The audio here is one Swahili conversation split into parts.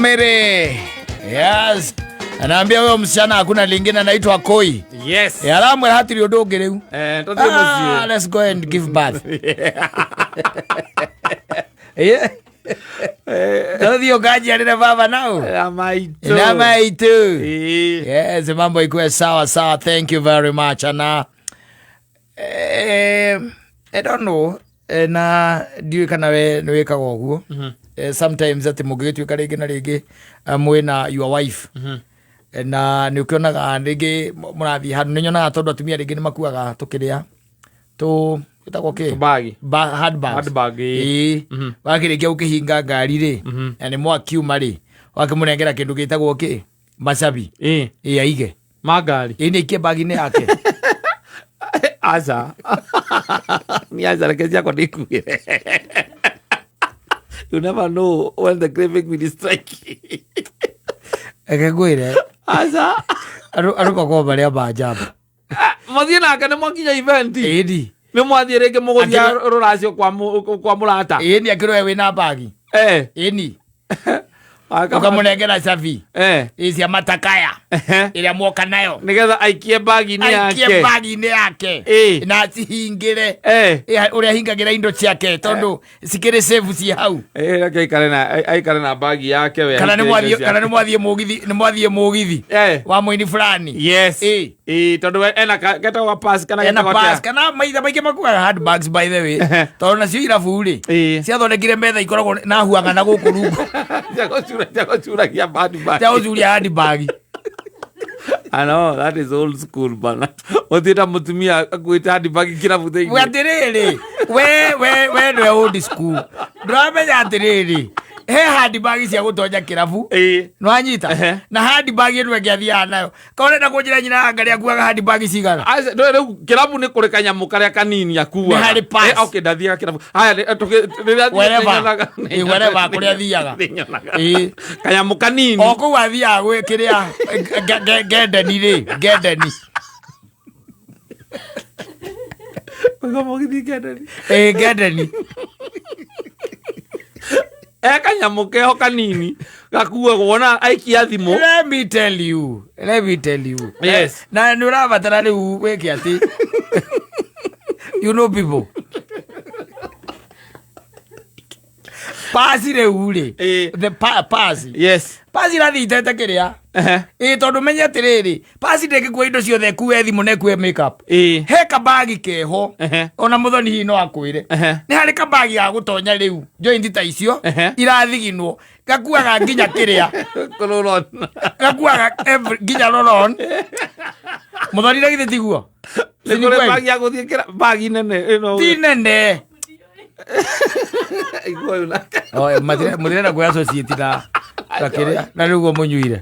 Mere. Yes. Anaambia wewe msichana hakuna lingine anaitwa Koi. Yes. Alamwe hatiri odoge reu. Let's go and give birth. Yeah. Ndio gaji alile baba nao. Nama itu. Yes, mambo ikuwe sawa sawa. Thank you very much. Ana I don't know. Na diwe kana we nweka goguo. Sometimes ati mugitwika ringi na ringi mwina your wife. Na ni ukionaga ringi murathi hanu ni nyonaga tondu atumia ringi ni makuaga tukiria tu itako ke handbag wakirikia ukihinga ngari ri na ni mwakiuma ri wakimurengera kindu gitagwo ki macabi aige magari ni ikie bagi-ini yake aza ni aza rekezia kwa dikuire. You never know when the graphic will strike. Ekegwire Aza aruka kwa baria bajaba muthie nake ni mwakinya event edi ni mwathie ringi muguthia ruracio kwa murata ni akirwe wina bagi ni ukamunengera cabi cia matakaya iria mwoka nayo nigetha aikie bagi-ini yake na cihingire uria hingagira indo ciake tondu cikiri save ci hau aikare na bagi yake we kana ni mwathie mugithi wa mwini fulani yes tondu ena geta wa pass kana maitha maingi makuaga hard bags by the way tondu nacio iraburi ciathondekire metha ikoragwo na huanga na guku rungu Jago hard bag. I know that is old school bana. Otita mutumia akuita hard bag kila muthe. We atiriri. We no old school. Ndramenya atiriri. He hard bag cia gutonya kirabu. No anyita. Na hard bag ino ngiathia nayo. Kaone na kunjira nyina ngari akuaga hard bag cigana. No riu kirabu ni kuri kanyamu karia kanini akua. Ni hard pass. Okay ndathia kirabu. Haya wherever kuria thiaga. Kanyamu kanini. Oko wathia gwe kiria Gedeni ri. Gedeni. Ngomo githi Gedeni. Gedeni. Kanyamu keho kanini gakua wona aikia thimu. Let me tell you. Yes. Na nurabatara riu wiki ati. You know people. Pasi reure. The pasi. Yes. Pasi la thitete kiria. Tondu menya tiriri. Pasi ndekikua indo ciothe kuwe thimu ne kuwe makeup. He kabagi keho. Ona muthoni hi no akwire. Ni hari kabagi ga gutonya riu. Joint ta icio irathiginwo. Gakuaga nginya kiria. Kololon. Gakuaga nginya lolon. Muthoni ndagithe tiguo. Ni kore bagi ya guthie kira bagi nene ino. Ti nene. Muthire na kwa associate na kakiria na rugo munyuire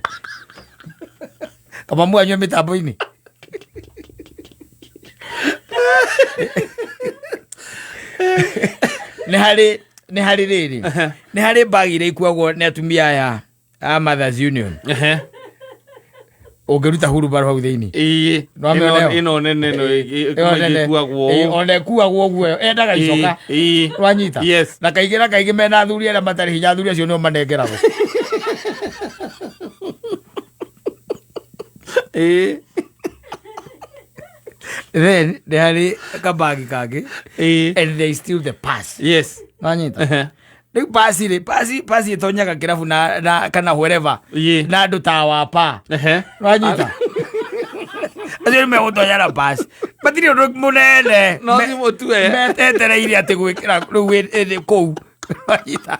kama mwanyo mitambo-ini ni hari riri ni hari bagi ire ikuagwo ni atumia ya Mothers Union ungeruta hurubaro hau thiini ino nene no ikuagwo ona ikuagwo guo endaga icoka rwanyita na kaingĩ mena athuri arĩa matarĩ hinya athuri acio nĩo manengeragwo then they hari kabagi kage and they steal the pass rwanyita rĩu pasi itonyaga kĩrabu na kana wherever na andũ ta wapa rwanyita acio nĩmegũtonya na pasi matirĩ ũndũ mũnene no thimũtue metetereire atĩ gwĩkĩra rĩu kũu rwanyita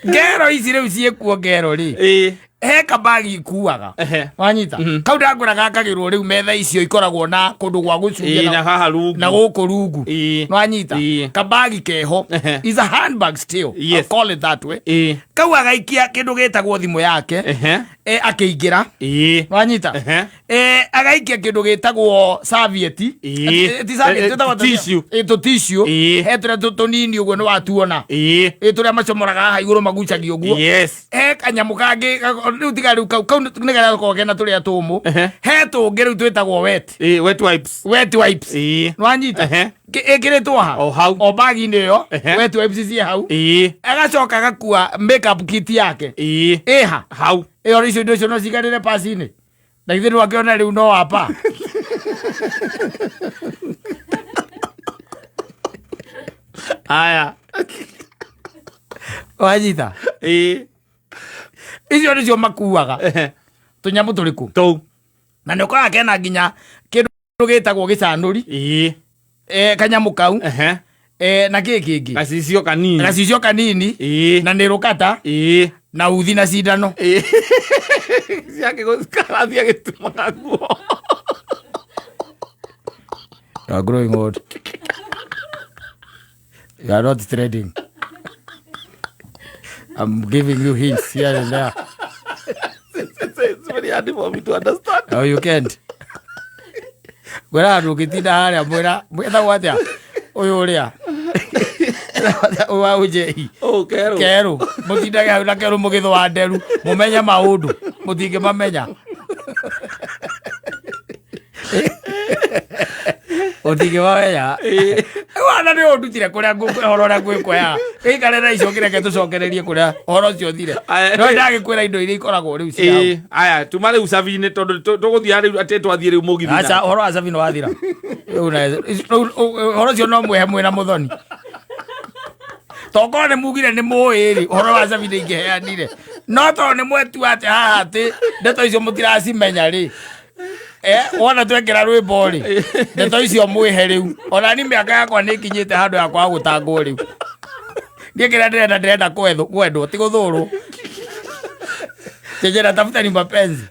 ngero ici rĩu ciĩkuo ngero rĩ he kabagi ikuaga wanyita kau ndangũra gakagĩrwo rĩu metha icio ikoragwo na kũndũ gwa gũcuria na gũkũ rungu wanyita kabagi keho is a handbag still I'll call it that way kau agaikia kĩndũ gĩtagwo thimũ yake akĩingĩra wanyita agaikia kĩndũ gĩtagwo serviette tũticiũ he tũrĩa tũnini ũguo nĩ watuona tũrĩa macomoraga haha igũrũ magucagia ũguo he kanyamũ kangĩ rĩu tiga rĩu kau nĩ karĩa gakoragwo kena tũrĩa tũmũ he tũngĩ rĩu twĩtagwo wet wipes wanyita ĩkĩrĩtwo ha o bagi-inĩ ĩyo wet wipes ciĩ hau agacoka agakua makeup kit yake ĩha hau ĩyo icio icio no cigarĩre pasi-inĩ na ithuĩ nĩwakĩona rĩu no wapa aya wanyita icio nĩcio makuaga tũnyamũ tũrĩkũ tũu na nĩ ũkoraga kena nginya kĩndũ gĩtagwo gĩcanũri kanyamũ kau na kĩngĩ gacicio kanini na nĩ rũkata na uthi na cindano ciake gũkarathi agĩtumaga guo you are growing old. You are not trading. I'm giving you hints here and there. It's very hard for me to understand. No, you can't. Gwera andu gitinda haria mwira mwetagwo atia uyu uria wa ujei keru mutindage hau na keru mugithwa nderu mumenya maundu mutinge mamenya otige waya wana nĩ ũndutire kũrĩa ũhoro ũrĩa ngwĩkwoya gĩikare na icio kĩreke tũcokererie kũrĩa ũhoro ũcio ũthire no ndagĩkwĩra indo iria ikoragwo rĩu ciao aya tuma rĩu cabi-inĩ tondũ tũgũthiĩ rĩu atĩ twathiĩ rĩu mũgithi aca ũhoro wa cabi nĩ wathira ũhoro ũcio no mwĩhe mwĩna mũthoni tokorwo nĩ mugire nĩ mũĩ-rĩ ũhoro wa cabi nĩ ingĩheanire no tondũ nĩ mwetua atĩ haha atĩ ndeto icio mũtiracimenya-rĩ wona twekĩra rwĩmbo-rĩ ndeto icio mwĩhe rĩu ona ni mĩaka yakwa nĩ ikinyĩte handũ yakwa gũtangwo rĩu ndiĩ kĩrĩa ndĩrenda kwendwo ti gũthũrwo tejera tafuta ni mapenzi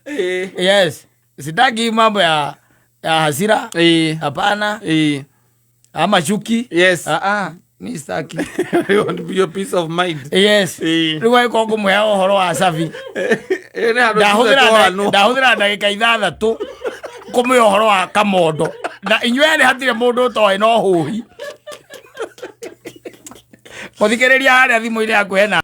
yes sitaki mambo ya hasira hapana ama chuki yes ni sitaki you want to be your peace of mind yes rĩu ĩko ngũmũhe ũhoro wa cabi ndahũthĩra ndagĩka 6 kũmũhe ũhoro wa kamondo na inyuĩ hatirĩ mũndũ ũtoĩ no hũhi mũthikĩrĩria harĩa thimũ-inĩ yaku hena